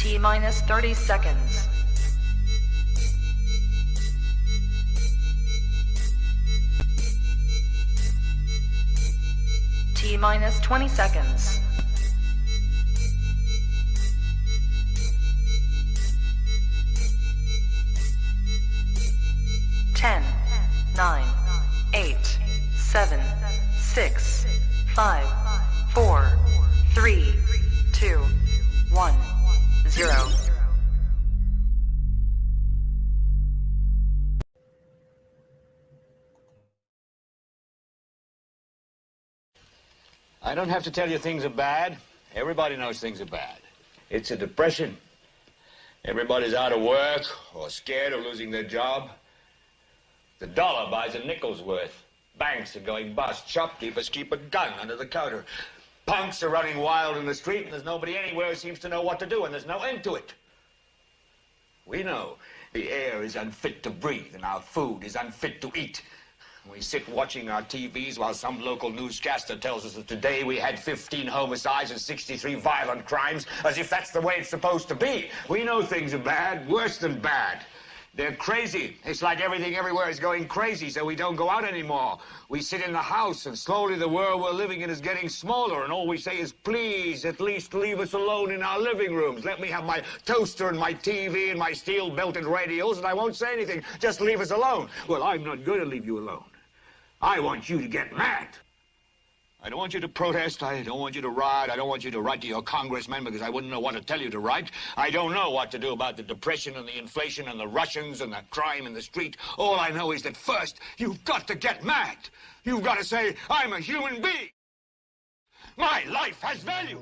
T-minus 30 seconds. T-minus 20 seconds. 10, 9, 8, 7, 6, 5, 4, 3, 2, 1, 0. I don't have to tell you things are bad. Everybody knows things are bad. It's a depression. Everybody's out of work or scared of losing their job. The dollar buys a nickel's worth. Banks are going bust. Shopkeepers keep a gun under the counter. Punks are running wild in the street, and there's nobody anywhere who seems to know what to do, and there's no end to it. We know the air is unfit to breathe, and our food is unfit to eat. We sit watching our TVs while some local newscaster tells us that today we had 15 homicides and 63 violent crimes, as if that's the way it's supposed to be. We know things are bad, worse than bad. They're crazy. It's like everything everywhere is going crazy, so we don't go out anymore. We sit in the house, and slowly the world we're living in is getting smaller, and all we say is, please, at least leave us alone in our living rooms. Let me have my toaster and my TV and my steel-belted radios, and I won't say anything. Just leave us alone. Well, I'm not going to leave you alone. I want you to get mad. I don't want you to protest. I don't want you to riot. I don't want you to write to your congressman because I wouldn't know what to tell you to write. I don't know what to do about the depression and the inflation and the Russians and the crime in the street. All I know is that first, you've got to get mad. You've got to say, I'm a human being. My life has value.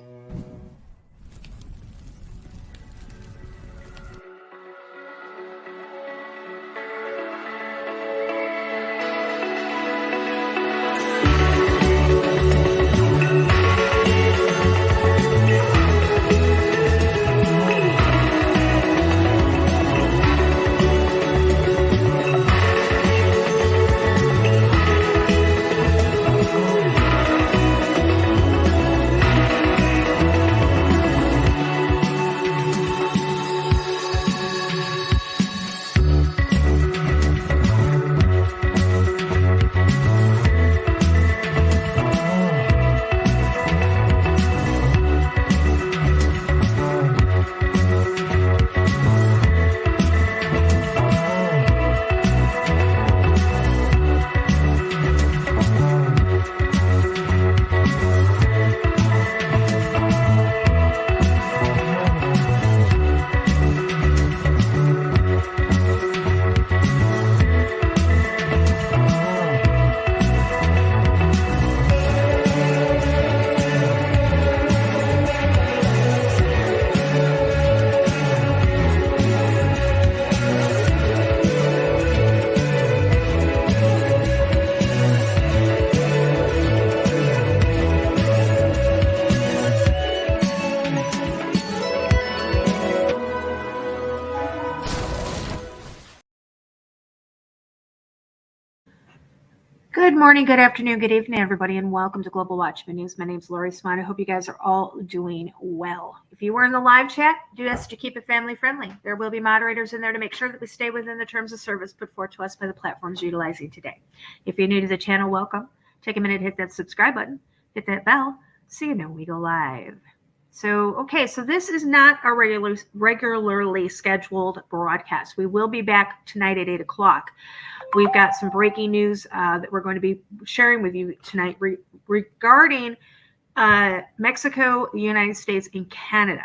Good morning, good afternoon, good evening, everybody, and welcome to Global Watchman News. My name is Lori Swan. I hope you guys are all doing well. If you were in the live chat, do ask to keep it family friendly. There will be moderators in there to make sure that we stay within the terms of service put forth to us by the platforms utilizing today. If you're new to the channel, welcome. Take a minute, hit that subscribe button, hit that bell, so you know we go live. So this is not a regularly scheduled broadcast. We will be back tonight at 8 o'clock. We've got some breaking news that we're going to be sharing with you tonight regarding Mexico, the United States, and Canada.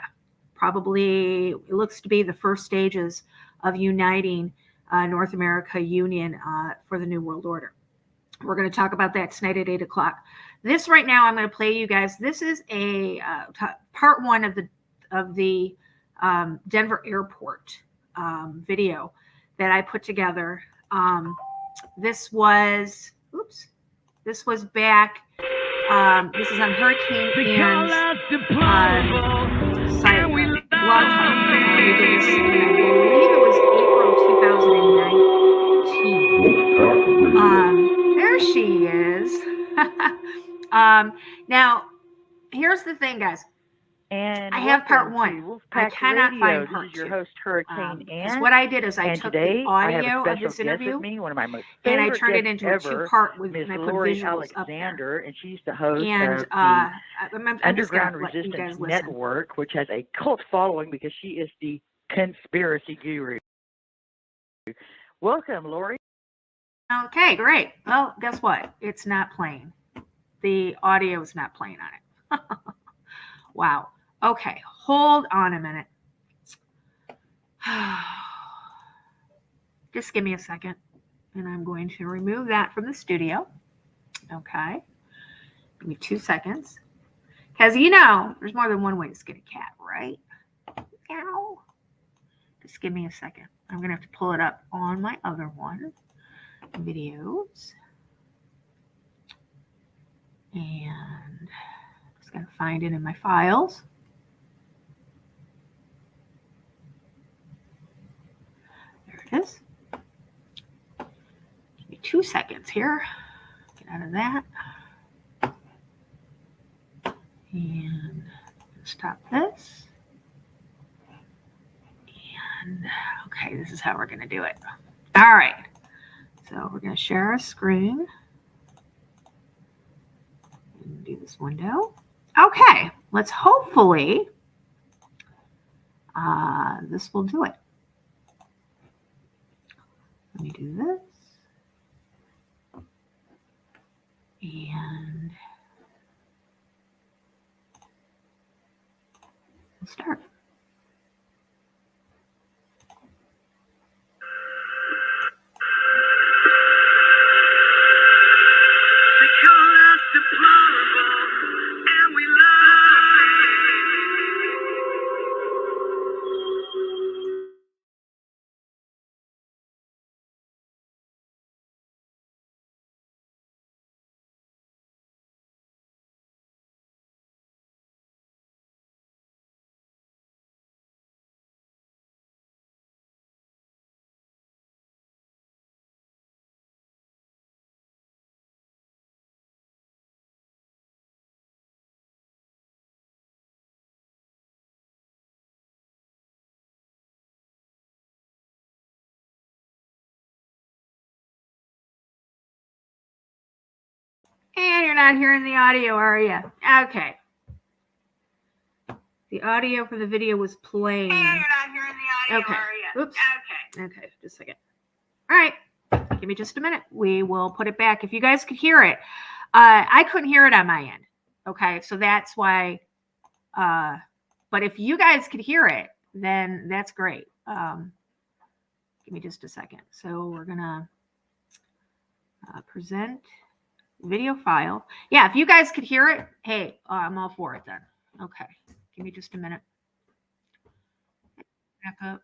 Probably it looks to be the first stages of uniting North America Union for the New World Order. We're going to talk about that tonight at 8 o'clock. This right now, I'm going to play you guys. This is a part one of the Denver airport video that I put together. This was back. This is on Hurricane Ian's site. Blog Talk. We did this in, I believe it was April 2019. There she is. Now, here's the thing, guys. And I have part welcome to one. I Wolfpack cannot Radio. find This part is your two. host, Hurricane Because Ann. what I did is I And took the today I have a audio of special this guest interview with me, one of my most and I favorite turned it guests into a ever, two-part with, Miss and I put Lori visuals up there. Alexander, and she's the host And of the I'm just going Underground to let you Resistance guys listen. Network, which has a cult following because she is the conspiracy guru. Welcome, Lori. Okay, great. Well, guess what? It's not playing. The audio is not playing on it. Wow. Okay, hold on a minute. Just give me a second, and I'm going to remove that from the studio. Okay. Give me 2 seconds. Because there's more than one way to skin a cat, right? Ow. Just give me a second. I'm going to have to pull it up on my other one. Videos. And just got to find it in my files. There it is. Give me 2 seconds here. Get out of that. And stop this. And okay, this is how we're going to do it. All right. So we're going to share our screen. And do this window. Okay, let's hopefully this will do it. Let me do this. And we'll start. And you're not hearing the audio, are you? Okay. The audio for the video was playing. And you're not hearing the audio, are you? Oops. Okay, just a second. All right. Give me just a minute. We will put it back. If you guys could hear it, I couldn't hear it on my end. Okay, so that's why. But if you guys could hear it, then that's great. Give me just a second. So we're gonna present video file. Yeah, if you guys could hear it, hey, I'm all for it then. Okay, give me just a minute. Back up.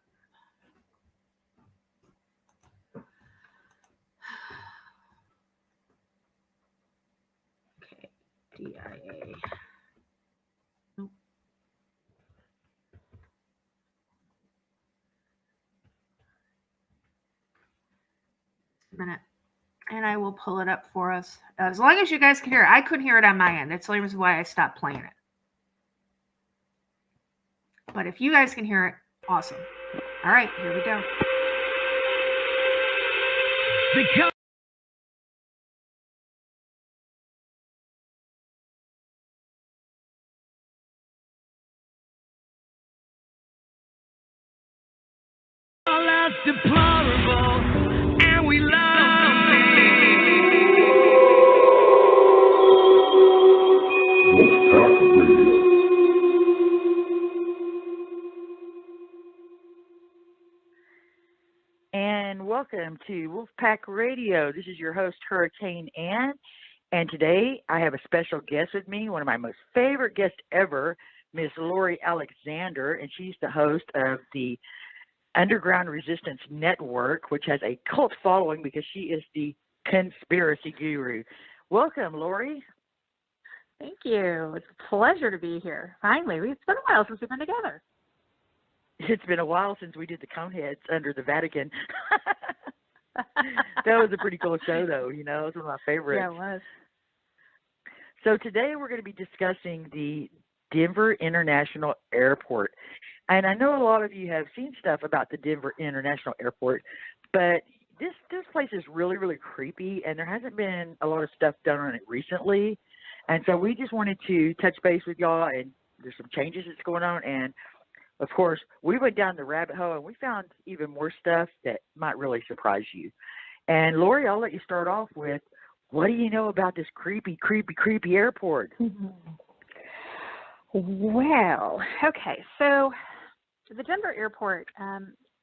Okay, DIA. Nope. A minute. And I will pull it up for us. As long as you guys can hear it. I couldn't hear it on my end. That's the only reason why I stopped playing it. But if you guys can hear it, awesome. All right, here we go. Deplorable, and we love And welcome to Wolfpack Radio. This is your host, Hurricane Ann. And today I have a special guest with me, one of my most favorite guests ever, Miss Lori Alexander. And she's the host of the Underground Resistance Network, which has a cult following because she is the conspiracy guru. Welcome, Lori. Thank you. It's a pleasure to be here. Finally, it's been a while since we've been together. It's been a while since we did the Coneheads under the Vatican. That was a pretty cool show, though. You know, it was one of my favorites. Yeah, it was. So today we're going to be discussing the Denver International Airport. And I know a lot of you have seen stuff about the Denver International Airport, but this place is really, really creepy, and there hasn't been a lot of stuff done on it recently. And so we just wanted to touch base with y'all, and there's some changes that's going on. And, of course, we went down the rabbit hole, and we found even more stuff that might really surprise you. And, Lori, I'll let you start off with, what do you know about this creepy, creepy, creepy airport? Well, okay, so the Denver airport,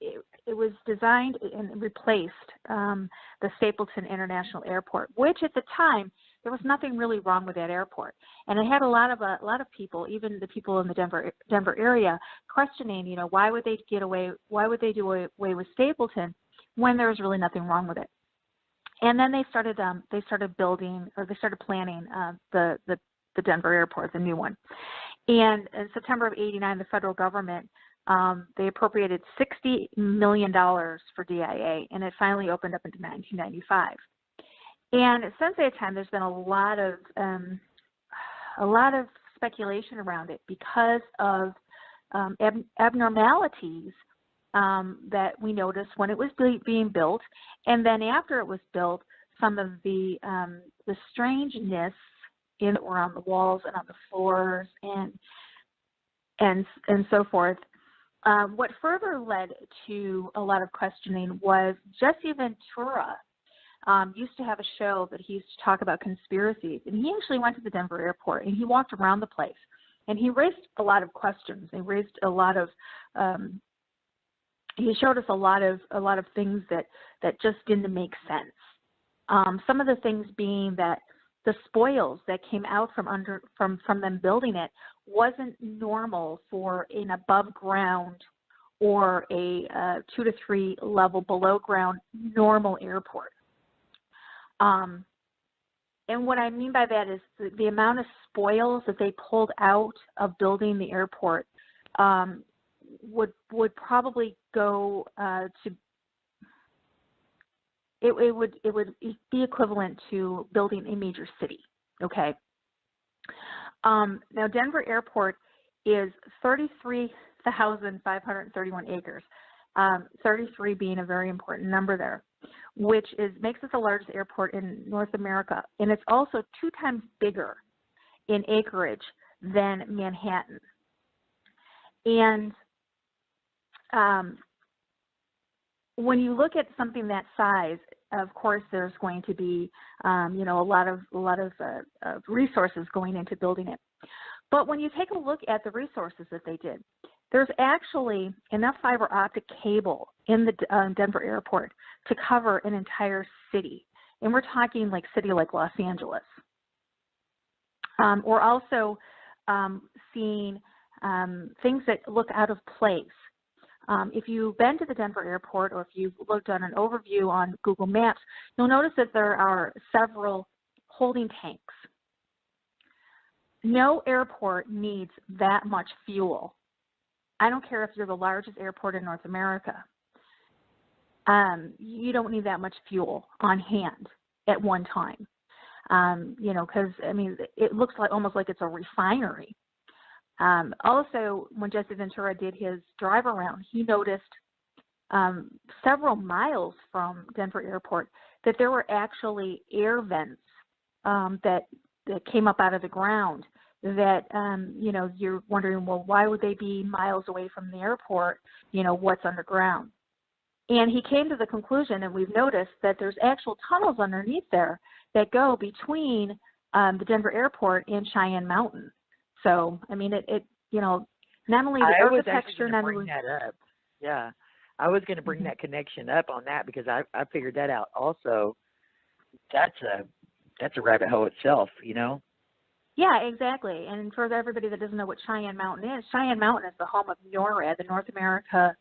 it was designed and replaced the Stapleton International Airport, which at the time there was nothing really wrong with that airport, and it had a lot of people, even the people in the Denver area, questioning, you know, why would they do away with Stapleton when there was really nothing wrong with it. And then they started planning the Denver airport, the new one. And in September of '89, the federal government they appropriated $60 million for DIA, and it finally opened up into 1995. And since that time, there's been a lot of speculation around it because of abnormalities that we noticed when it was being built, and then after it was built, some of the strangeness in or on the walls and on the floors and so forth. What further led to a lot of questioning was Jesse Ventura used to have a show that he used to talk about conspiracies, and he actually went to the Denver airport and he walked around the place, and he raised a lot of questions. He raised a lot of he showed us a lot of things that just didn't make sense. Some of the things being that the spoils that came out from them building it wasn't normal for an above ground or a 2 to 3 level below ground normal airport. And what I mean by that is the amount of spoils that they pulled out of building the airport would probably go to it would be equivalent to building a major city. Okay. Now Denver Airport is 33,531 acres. 33 being a very important number there, which makes it the largest airport in North America, and it's also 2 times bigger in acreage than Manhattan. And when you look at something that size, of course, there's going to be, a lot of resources going into building it. But when you take a look at the resources that they did, there's actually enough fiber optic cable in the Denver airport to cover an entire city. And we're talking like city like Los Angeles. We're also seeing things that look out of place. If you've been to the Denver airport, or if you've looked on an overview on Google Maps, you'll notice that there are several holding tanks. No airport needs that much fuel. I don't care if you're the largest airport in North America. You don't need that much fuel on hand at one time. Because, it looks almost like it's a refinery. Also, when Jesse Ventura did his drive around, he noticed several miles from Denver Airport that there were actually air vents that came up out of the ground that, you're wondering, well, why would they be miles away from the airport? What's underground? And he came to the conclusion, and we've noticed, that there's actual tunnels underneath there that go between the Denver Airport and Cheyenne Mountain. So, not only the architecture, not only that up. Yeah, I was going to bring that connection up on that, because I figured that out also. That's a rabbit hole itself, Yeah, exactly. And for everybody that doesn't know what Cheyenne Mountain is the home of NORAD, the North America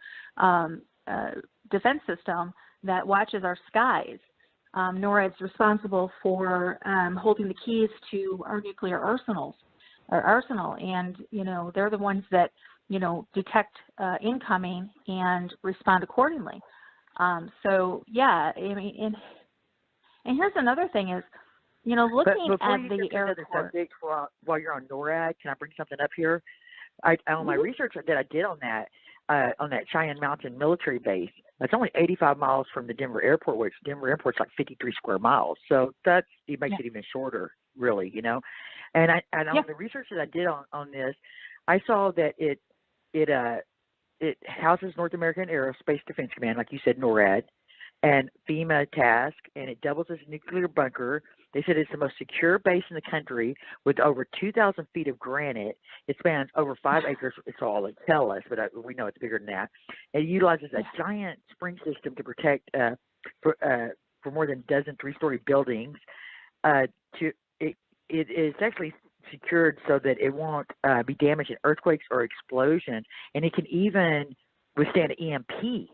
Defense System that watches our skies. NORAD's responsible for holding the keys to our nuclear arsenal, and they're the ones that detect incoming and respond accordingly. And here's another thing is, looking before at you the get to another airport. subject, while you're on NORAD, can I bring something up here? On my research that I did on that Cheyenne Mountain military base, it's only 85 miles from the Denver airport, which Denver airport's like 53 square miles. So it makes it even shorter, really, And on the research that I did on this, I saw that it houses North American Aerospace Defense Command, like you said, NORAD, and FEMA task, and it doubles as a nuclear bunker. They said it's the most secure base in the country with over 2,000 feet of granite. It spans over 5 acres. It's all they tell us, but we know it's bigger than that. It utilizes a giant spring system to protect for more than a dozen 3-story buildings. It is actually secured so that it won't be damaged in earthquakes or explosion, and it can even withstand an EMP.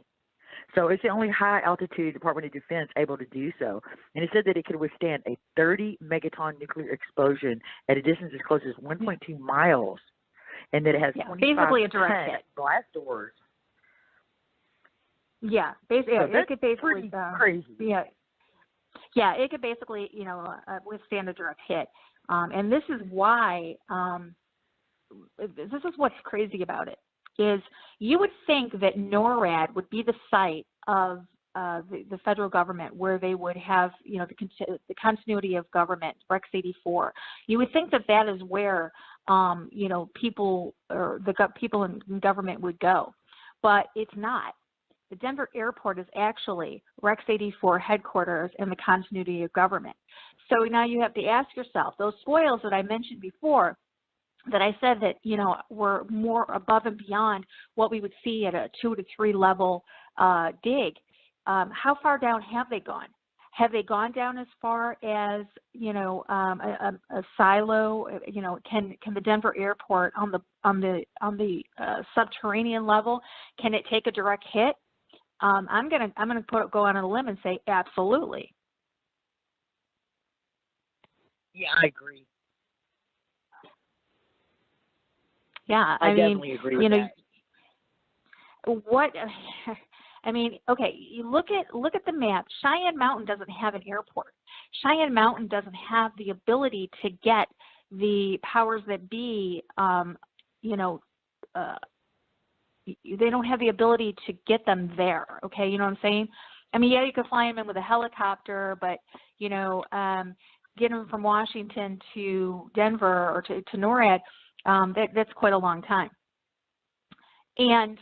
So it's the only high-altitude Department of Defense able to do so. And it said that it could withstand a 30-megaton nuclear explosion at a distance as close as 1.2 miles, and that it has 25 a direct hit. blast doors. Yeah, basically, So it could basically crazy. Yeah, it could basically, withstand a direct hit. And this is why, this is what's crazy about it, is you would think that NORAD would be the site of the federal government where they would have, the continuity of government, Rex 84. You would think that is where, people or the people in government would go, but it's not. The Denver airport is actually Rex 84 headquarters and the continuity of government. So now you have to ask yourself, those spoils that I mentioned before, that I said that, were more above and beyond what we would see at a 2 to 3 level dig, how far down have they gone? Have they gone down as far as, a silo? Can the Denver airport on the subterranean level, can it take a direct hit? I'm gonna go on a limb and say absolutely. Yeah, I agree. Yeah, I definitely agree with that. What? I mean, okay. You look at the map. Cheyenne Mountain doesn't have an airport. Cheyenne Mountain doesn't have the ability to get the powers that be. They don't have the ability to get them there. Okay, you know what I'm saying? I mean, yeah, you could fly them in with a helicopter, but get them from Washington to Denver or to NORAD. That's quite a long time. And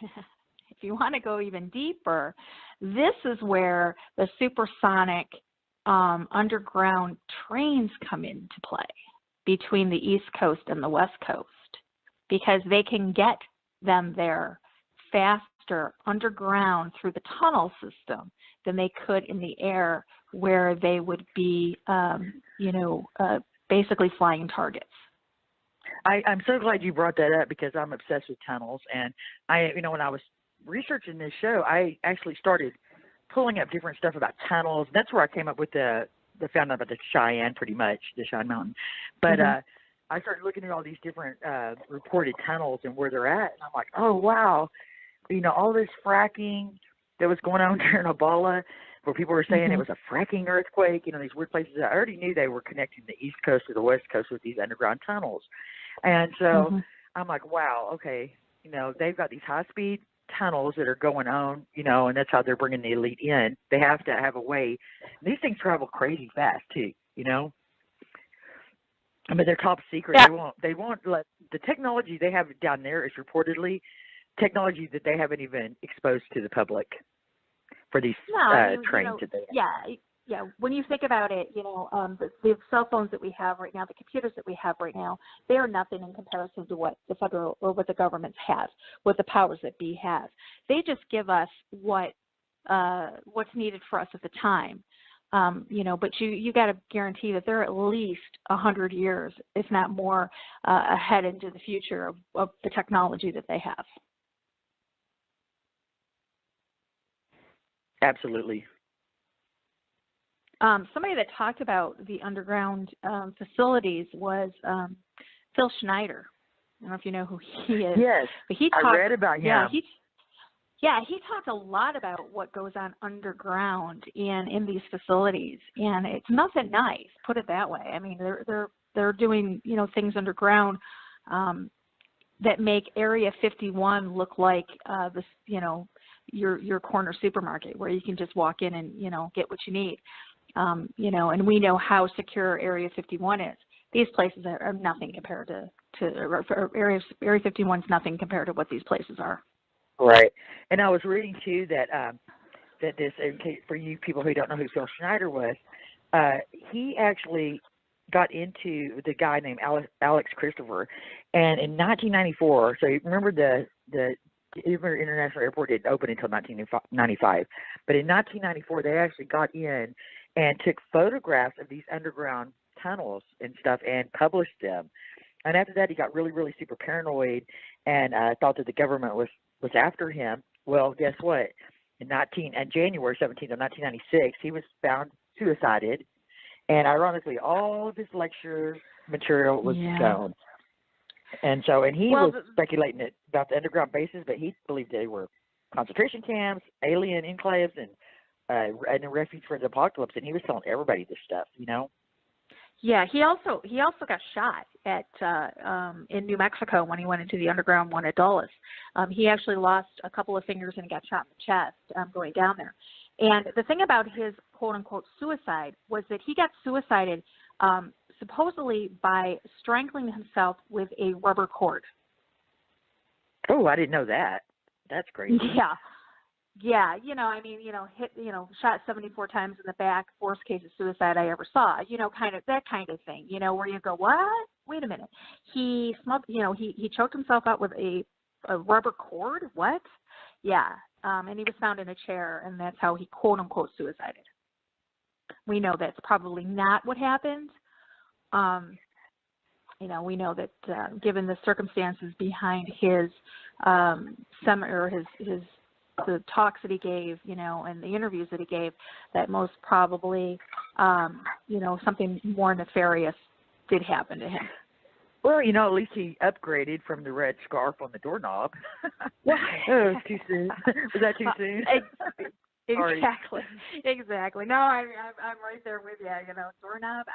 if you want to go even deeper, this is where the supersonic underground trains come into play between the East Coast and the West Coast, because they can get them there faster underground through the tunnel system than they could in the air, where they would be, basically flying targets. I'm so glad you brought that up, because I'm obsessed with tunnels. And when I was researching this show, I actually started pulling up different stuff about tunnels. That's where I came up with the found out about the Cheyenne, pretty much, the Cheyenne Mountain. But I started looking at all these different reported tunnels and where they're at. And I'm like, oh, wow. All this fracking that was going on during Ebola, where people were saying it was a fracking earthquake, these weird places. I already knew they were connecting the East Coast to the West Coast with these underground tunnels. And so I'm like, wow, okay, they've got these high-speed tunnels that are going on, and that's how they're bringing the elite in. They have to have a way. These things travel crazy fast, too, I mean, they're top secret. Yeah. They won't let the technology they have down there is reportedly technology that they haven't even exposed to the public for these trains that they have. Yeah. When you think about it, the cell phones that we have right now, the computers that we have right now, they are nothing in comparison to what the federal or what the governments have, what the powers that be have. They just give us what's needed for us at the time. But you got to guarantee that they're at least 100 years, if not more, ahead into the future of the technology that they have. Absolutely. Somebody that talked about the underground facilities was Phil Schneider. I don't know if you know who he is. Yes, but I read about him. Yeah, he talked a lot about what goes on underground in these facilities, and it's nothing nice. Put it that way. I mean, they're doing things underground that make Area 51 look like this your corner supermarket where you can just walk in and get what you need. And we know how secure Area 51 is. These places are nothing compared to Area 51 is nothing compared to what these places are. Right. And I was reading too that that this, for you people who don't know who Phil Schneider was, he actually got into the guy named Alex Christopher, and in 1994. So you remember the Denver International Airport didn't open until 1995, but in 1994 they actually got in and took photographs of these underground tunnels and stuff and published them. And after that, he got really, really super paranoid and thought that the government was after him. Well, guess what? In January 17th of 1996, he was found suicided, and ironically, all of his lecture material was shown. And he was speculating about the underground bases, but he believed they were concentration camps, alien enclaves, and a refuge for the apocalypse. And he was telling everybody this stuff, Yeah, he also got shot at in New Mexico when he went into the underground one at Dulles. He actually lost a couple of fingers and got shot in the chest going down there. And the thing about his quote unquote suicide was that he got suicided supposedly by strangling himself with a rubber cord. Oh, I didn't know that. That's crazy. Yeah. Yeah, hit, shot 74 times in the back, worst case of suicide I ever saw, kind of that kind of thing, where you go, what? Wait a minute. He smoked, he choked himself out with a rubber cord? What? Yeah. And he was found in a chair, and that's how he quote unquote suicided. We know that's probably not what happened. We know that given the circumstances behind his the talks that he gave, and the interviews that he gave, that most probably, something more nefarious did happen to him. Well, at least he upgraded from the red scarf on the doorknob. Oh, it was too soon. Was that too soon? Exactly. No, I'm right there with you. Doorknob.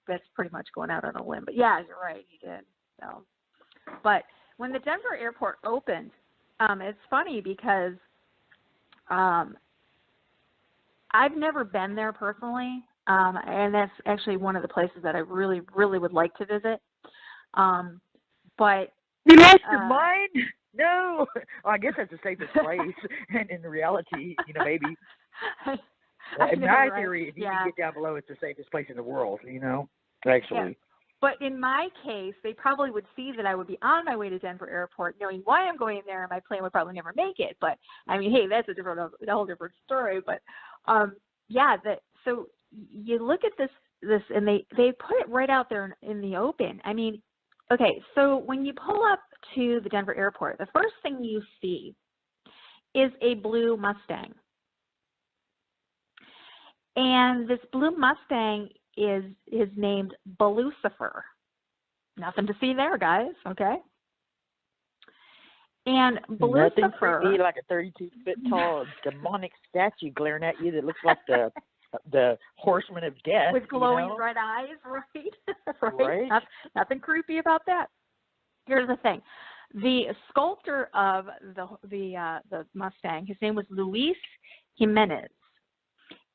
That's pretty much going out on a limb. But yeah, you're right. He did. So, but when the Denver airport opened, it's funny because I've never been there personally, and that's actually one of the places that I really, really would like to visit. But you lost your mind? No. Well, I guess that's the safest place. And in reality, maybe. In my theory, if you can get down below, it's the safest place in the world, actually. Yeah. But in my case, they probably would see that I would be on my way to Denver Airport, knowing why I'm going there, and my plane would probably never make it. But I mean, hey, that's a whole different story. But so you look at this, and they put it right out there in the open. I mean, okay, so when you pull up to the Denver Airport, the first thing you see is a blue Mustang, and this blue Mustang is named Lucifer. Nothing to see there, guys. Okay. And Lucifer, nothing creepy like a 32-foot tall demonic statue glaring at you that looks like the horseman of death with glowing red eyes, right? Right. Nothing creepy about that. Here's the thing: the sculptor of the Mustang, his name was Luis Jimenez.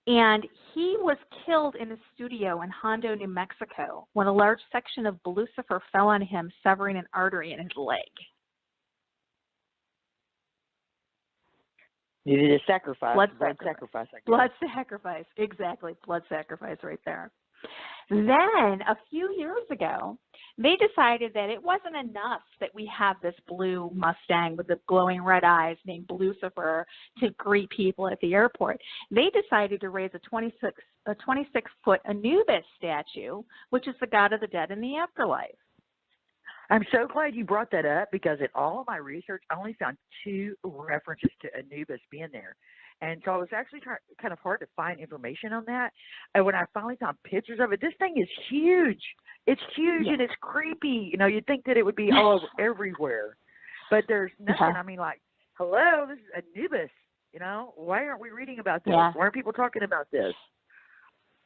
And he was killed in a studio in Hondo, New Mexico, when a large section of Lucifer fell on him, severing an artery in his leg. You did a sacrifice. Blood sacrifice. Exactly. Blood sacrifice right there. Then, a few years ago, they decided that it wasn't enough that we have this blue Mustang with the glowing red eyes named Lucifer to greet people at the airport. They decided to raise a 26-foot Anubis statue, which is the god of the dead in the afterlife. I'm so glad you brought that up, because in all of my research, I only found 2 references to Anubis being there. And so it was actually kind of hard to find information on that. And when I finally found pictures of it, this thing is huge. It's huge, and it's creepy. You'd think that it would be all over everywhere. But there's nothing. I mean, like, hello, this is Anubis. Why aren't we reading about this? Yeah. Why aren't people talking about this?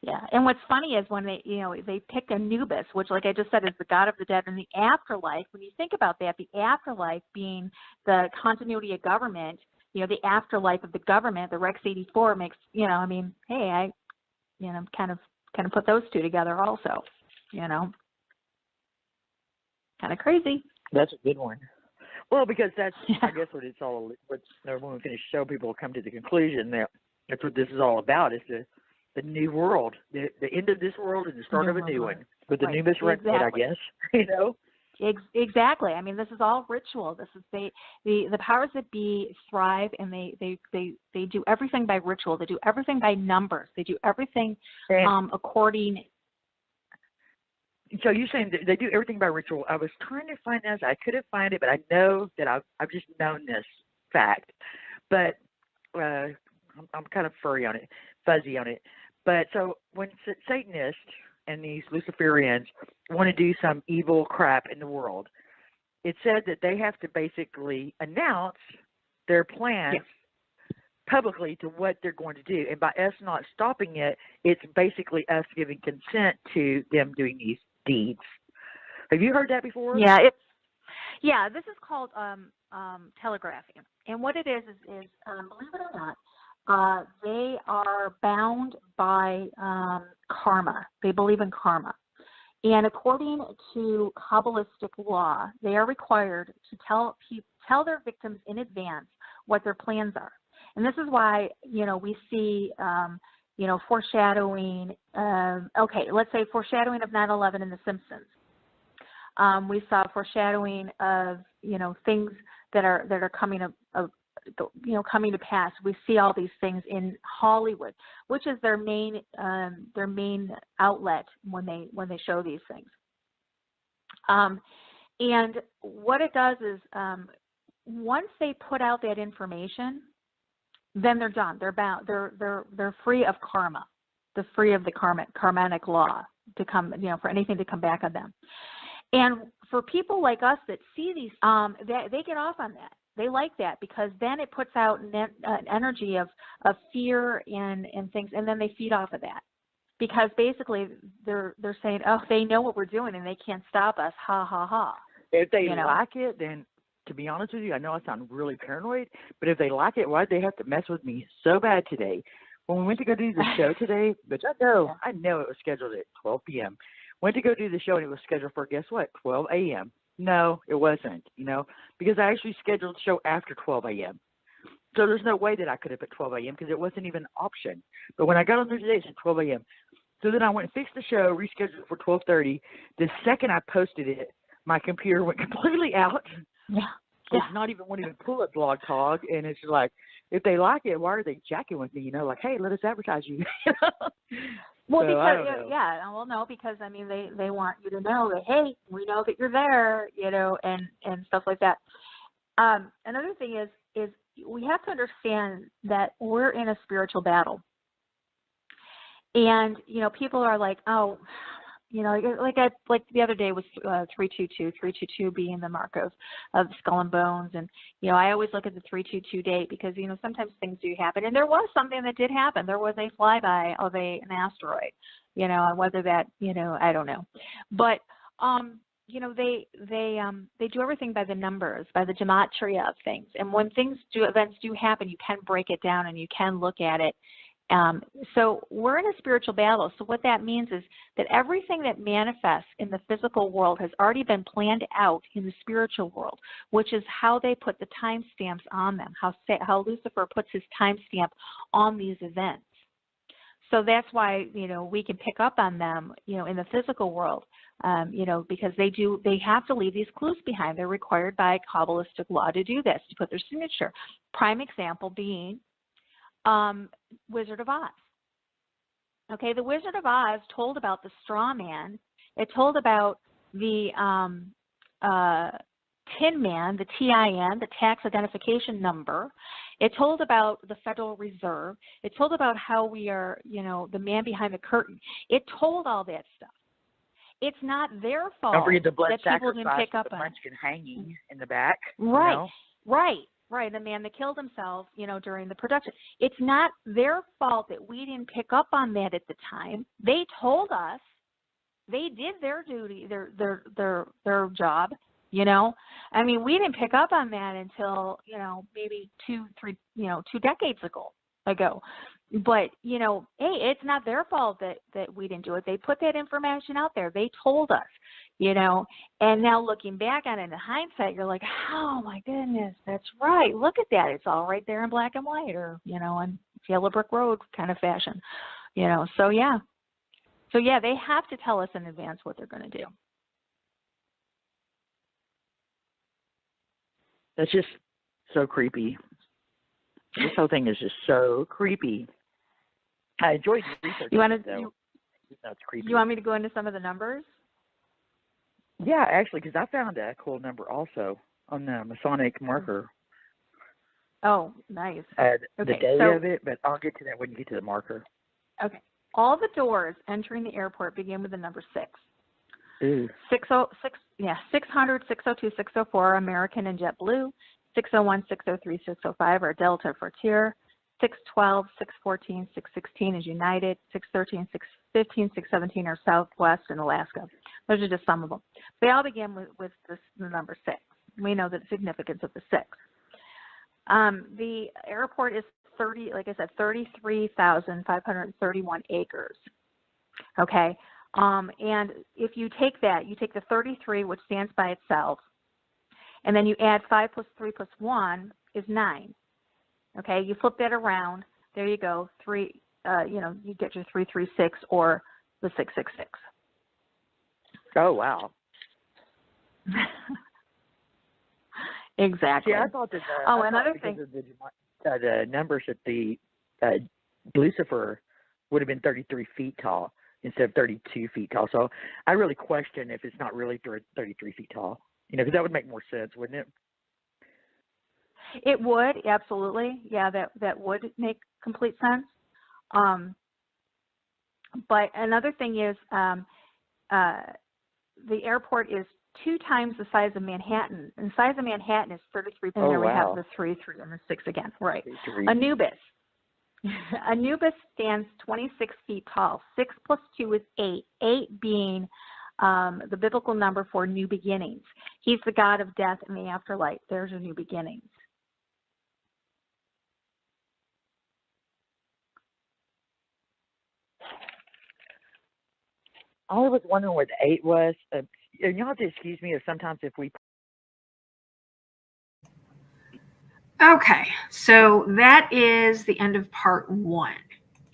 Yeah, and what's funny is when they pick Anubis, which, like I just said, is the god of the dead, and the afterlife. When you think about that, the afterlife being the continuity of government, the afterlife of the government, the Rex 84 makes, hey, I, kind of put those two together also, kind of crazy. That's a good one. Well, because that's, I guess, what it's all. When we finish the show, people will come to the conclusion that that's what this is all about. Is the new world, the end of this world and the start of a new one with the Anubis Redwood, I guess. Exactly. I mean, this is all ritual. This is the powers that be thrive, and they do everything by ritual. They do everything by numbers. They do everything according. So you're saying that they do everything by ritual. I was trying to find this. I couldn't find it, but I know that I've just known this fact. But I'm kind of fuzzy on it. But so when Satanists and these Luciferians want to do some evil crap in the world, it said that they have to basically announce their plans publicly to what they're going to do. And by us not stopping it, it's basically us giving consent to them doing these deeds. Have you heard that before? Yeah, this is called telegraphing. And what it is believe it or not, they are bound by karma. They believe in karma. And according to Kabbalistic law, they are required to tell their victims in advance what their plans are. And this is why, we see, foreshadowing. Let's say foreshadowing of 9/11 in The Simpsons. We saw foreshadowing of, things that are coming coming to pass. We see all these things in Hollywood, which is their main outlet when they show these things. And what it does is, once they put out that information, then they're done. They're bound. They're free of karma. They're free of the karmatic law to come, for anything to come back on them. And for people like us that see these, they get off on that. They like that because then it puts out an energy of fear and things, and then they feed off of that. Because basically they're saying, oh, they know what we're doing and they can't stop us. Ha ha ha. If they like it, then to be honest with you, I know I sound really paranoid, but if they like it, why'd they have to mess with me so bad today? When we went to go do the show today, which I know it was scheduled at 12 p.m. Went to go do the show and it was scheduled for, guess what, 12 a.m. No, it wasn't, because I actually scheduled the show after 12 a.m. So there's no way that I could have put 12 a.m. because it wasn't even an option. But when I got on there today, it said 12 a.m. So then I went and fixed the show, rescheduled it for 12:30. The second I posted it, my computer went completely out. Yeah. It's not even wanting to pull at Blog Talk, and it's like, if they like it, why are they jacking with me? Like, hey, let us advertise you. Well, so, because no, because I mean they want you to know that, hey, we know that you're there, and stuff like that. Another thing is we have to understand that we're in a spiritual battle, and people are like, oh, like the other day was 322 being the mark of skull and bones, and I always look at the 322 date because sometimes things do happen, and there was something that did happen. There was a flyby of an asteroid, and whether that I don't know, but they do everything by the numbers, by the gematria of things, and when events do happen, you can break it down and you can look at it. So we're in a spiritual battle. So what that means is that everything that manifests in the physical world has already been planned out in the spiritual world, which is how they put the timestamps on them, how Lucifer puts his timestamp on these events. So that's why, we can pick up on them, in the physical world, because they have to leave these clues behind. They're required by Kabbalistic law to do this, to put their signature. Prime example being Wizard of Oz. Okay, the Wizard of Oz told about the straw man. It told about the Tin Man, the TIN, the tax identification number. It told about the Federal Reserve. It told about how we are, the man behind the curtain. It told all that stuff. It's not their fault don't forget the blood that people didn't pick up the on. Munchkin hanging in the back. Right, right. right, the man that killed himself, during the production. It's not their fault that we didn't pick up on that at the time. They told us. They did their duty, their job. I mean, we didn't pick up on that until maybe 2 decades ago. But hey, it's not their fault that we didn't do it. They put that information out there. They told us. And now looking back on it in hindsight, you're like, oh my goodness, that's right. Look at that. It's all right there in black and white, or, in Yellow Brick Road kind of fashion, So yeah, they have to tell us in advance what they're going to do. That's just so creepy. This whole thing is just so creepy. I enjoyed researching it, though. That's creepy. You want me to go into some of the numbers? Yeah, actually, because I found a cool number also on the Masonic marker. Oh, nice. The day of it, but I'll get to that when you get to the marker. Okay. All the doors entering the airport begin with the number 6. Ooh. 606, 600, 602, 604 American and JetBlue. 601, 603, 605 are Delta Frontier. 612, 614, 616 is United. 613, 615, 617 are Southwest and Alaska. Those are just some of them. They all begin with the number 6. We know the significance of the 6. The airport is 33,531 acres. Okay. And if you take that, you take the 33, which stands by itself, and then you add 5 plus 3 plus 1 is 9. Okay. You flip that around. There you go. 3, you get your 336 or the 666. Oh, wow. Exactly. See, I thought that another thing. The numbers that the Lucifer would have been 33 feet tall instead of 32 feet tall. So I really question if it's not really 33 feet tall. Because that would make more sense, wouldn't it? It would, absolutely. Yeah, that would make complete sense. But another thing is the airport is 2 times the size of Manhattan. And the size of Manhattan is 33. And there we have the 3, and the 6 again. Right. 3. Anubis. Anubis stands 26 feet tall. 6 plus 2 is 8. 8 being the biblical number for new beginnings. He's the god of death and the afterlife. There's your new beginnings. I was wondering what the 8 was. You'll have to excuse me if sometimes if we... Okay, so that is the end of part 1.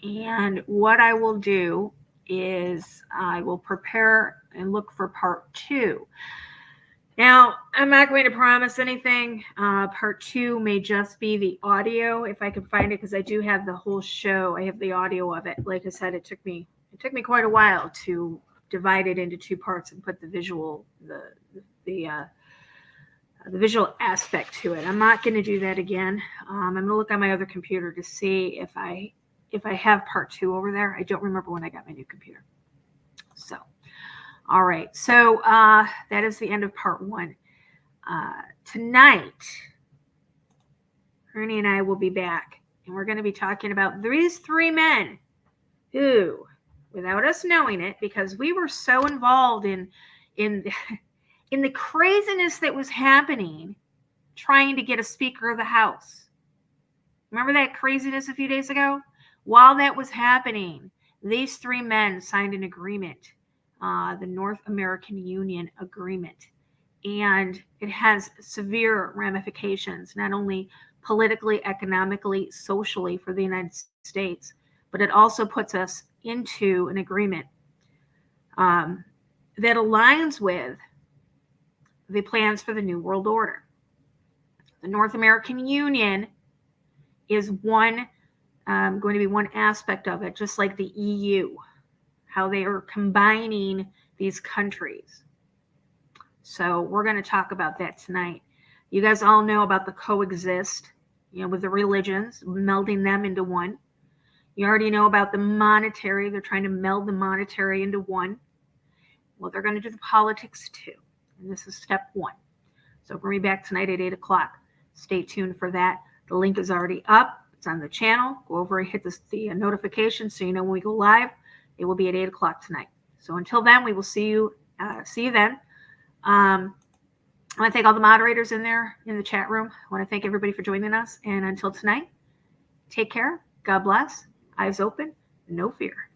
And what I will do is I will prepare and look for part 2. Now, I'm not going to promise anything. Part 2 may just be the audio if I can find it, because I do have the whole show. I have the audio of it. Like I said, it took me quite a while to divide it into 2 parts and put the visual the visual aspect to it. I'm not going to do that again. I'm going to look on my other computer to see if I have part 2 over there. I don't remember when I got my new computer. So, all right. So that is the end of part 1. Tonight, Ernie and I will be back, and we're going to be talking about these 3 men who, without us knowing it, because we were so involved in the craziness that was happening, trying to get a Speaker of the House. Remember that craziness a few days ago? While that was happening, these 3 men signed an agreement, the North American Union Agreement. And it has severe ramifications, not only politically, economically, socially for the United States, but it also puts us into an agreement that aligns with the plans for the New World Order. The North American Union is going to be one aspect of it, just like the EU, how they are combining these countries. So we're going to talk about that tonight. You guys all know about the coexist, with the religions, melding them into one. You already know about the monetary. They're trying to meld the monetary into one. Well, they're going to do the politics too. And this is step 1. So we're going to be back tonight at 8 o'clock. Stay tuned for that. The link is already up. It's on the channel. Go over and hit the notification so you know when we go live. It will be at 8 o'clock tonight. So until then, we will see you then. I want to thank all the moderators in there in the chat room. I want to thank everybody for joining us. And until tonight, take care. God bless. Eyes open. No fear.